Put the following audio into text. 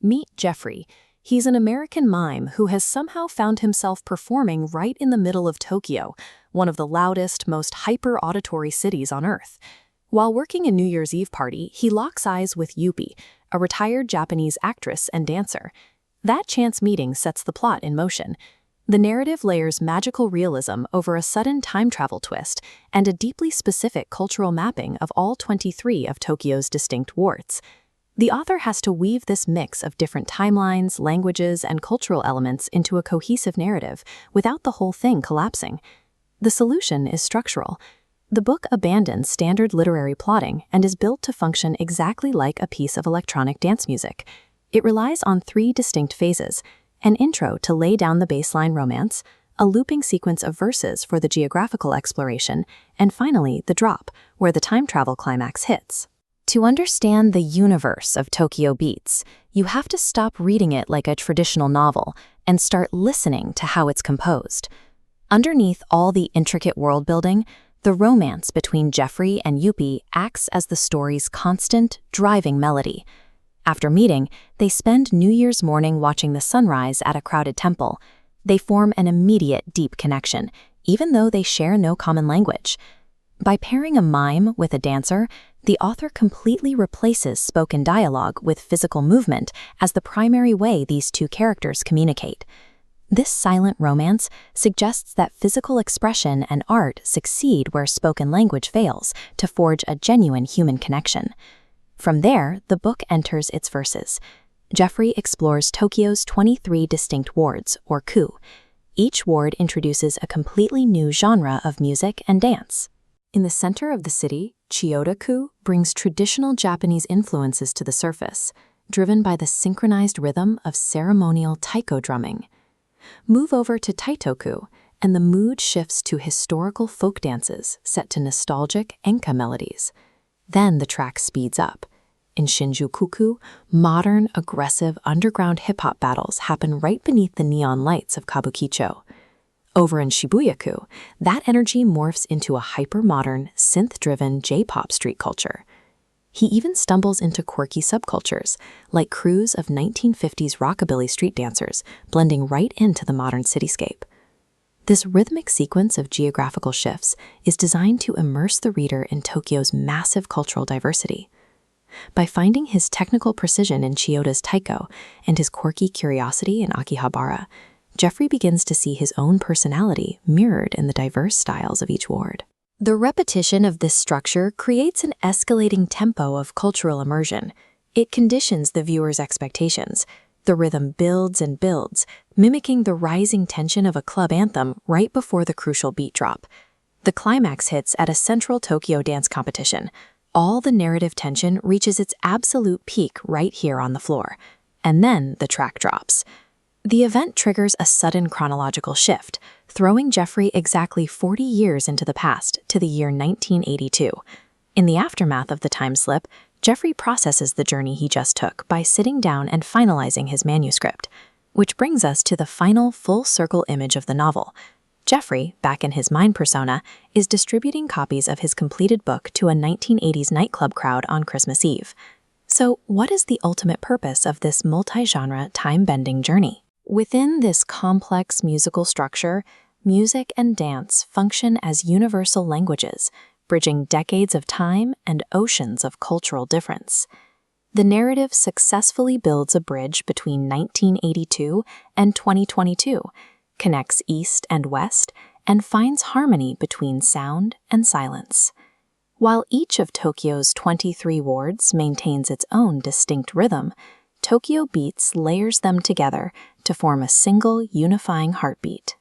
Meet Jeffrey. He's an American mime who has somehow found himself performing right in the middle of Tokyo, one of the loudest, most hyper-auditory cities on Earth. While working a New Year's Eve party, he locks eyes with Yuppie, a retired Japanese actress and dancer. That chance meeting sets the plot in motion. The narrative layers magical realism over a sudden time travel twist and a deeply specific cultural mapping of all 23 of Tokyo's distinct wards. The author has to weave this mix of different timelines, languages, and cultural elements into a cohesive narrative without the whole thing collapsing. The solution is structural. The book abandons standard literary plotting and is built to function exactly like a piece of electronic dance music. It relies on 3 distinct phases: an intro to lay down the baseline romance, a looping sequence of verses for the geographical exploration, and finally the drop, where the time travel climax hits. To understand the universe of Tokyo Beats, you have to stop reading it like a traditional novel and start listening to how it's composed. Underneath all the intricate world building, the romance between Jeffrey and Yuppie acts as the story's constant, driving melody. After meeting, they spend New Year's morning watching the sunrise at a crowded temple. They form an immediate, deep connection, even though they share no common language. By pairing a mime with a dancer, the author completely replaces spoken dialogue with physical movement as the primary way these 2 characters communicate. This silent romance suggests that physical expression and art succeed where spoken language fails to forge a genuine human connection. From there, the book enters its verses. Jeffrey explores Tokyo's 23 distinct wards, or ku. Each ward introduces a completely new genre of music and dance. In the center of the city, Chiyoda-ku brings traditional Japanese influences to the surface, driven by the synchronized rhythm of ceremonial taiko drumming. Move over to Taito-ku, and the mood shifts to historical folk dances set to nostalgic enka melodies. Then the track speeds up. In Shinjuku-ku, modern, aggressive, underground hip-hop battles happen right beneath the neon lights of Kabukicho. Over in Shibuya-ku, that energy morphs into a hyper-modern, synth-driven J-pop street culture. He even stumbles into quirky subcultures, like crews of 1950s rockabilly street dancers, blending right into the modern cityscape. This rhythmic sequence of geographical shifts is designed to immerse the reader in Tokyo's massive cultural diversity. By finding his technical precision in Chiyoda's taiko and his quirky curiosity in Akihabara, Jeffrey begins to see his own personality mirrored in the diverse styles of each ward. The repetition of this structure creates an escalating tempo of cultural immersion. It conditions the viewer's expectations. The rhythm builds and builds, mimicking the rising tension of a club anthem right before the crucial beat drop. The climax hits at a central Tokyo dance competition. All the narrative tension reaches its absolute peak right here on the floor. And then the track drops. The event triggers a sudden chronological shift, throwing Jeffrey exactly 40 years into the past to the year 1982. In the aftermath of the time slip, Jeffrey processes the journey he just took by sitting down and finalizing his manuscript, which brings us to the final full-circle image of the novel. Jeffrey, back in his mime persona, is distributing copies of his completed book to a 1980s nightclub crowd on Christmas Eve. So, what is the ultimate purpose of this multi-genre, time-bending journey? Within this complex musical structure, music and dance function as universal languages, bridging decades of time and oceans of cultural difference. The narrative successfully builds a bridge between 1982 and 2022, connects East and West, and finds harmony between sound and silence. While each of Tokyo's 23 wards maintains its own distinct rhythm, Tokyo Beats layers them together to form a single unifying heartbeat.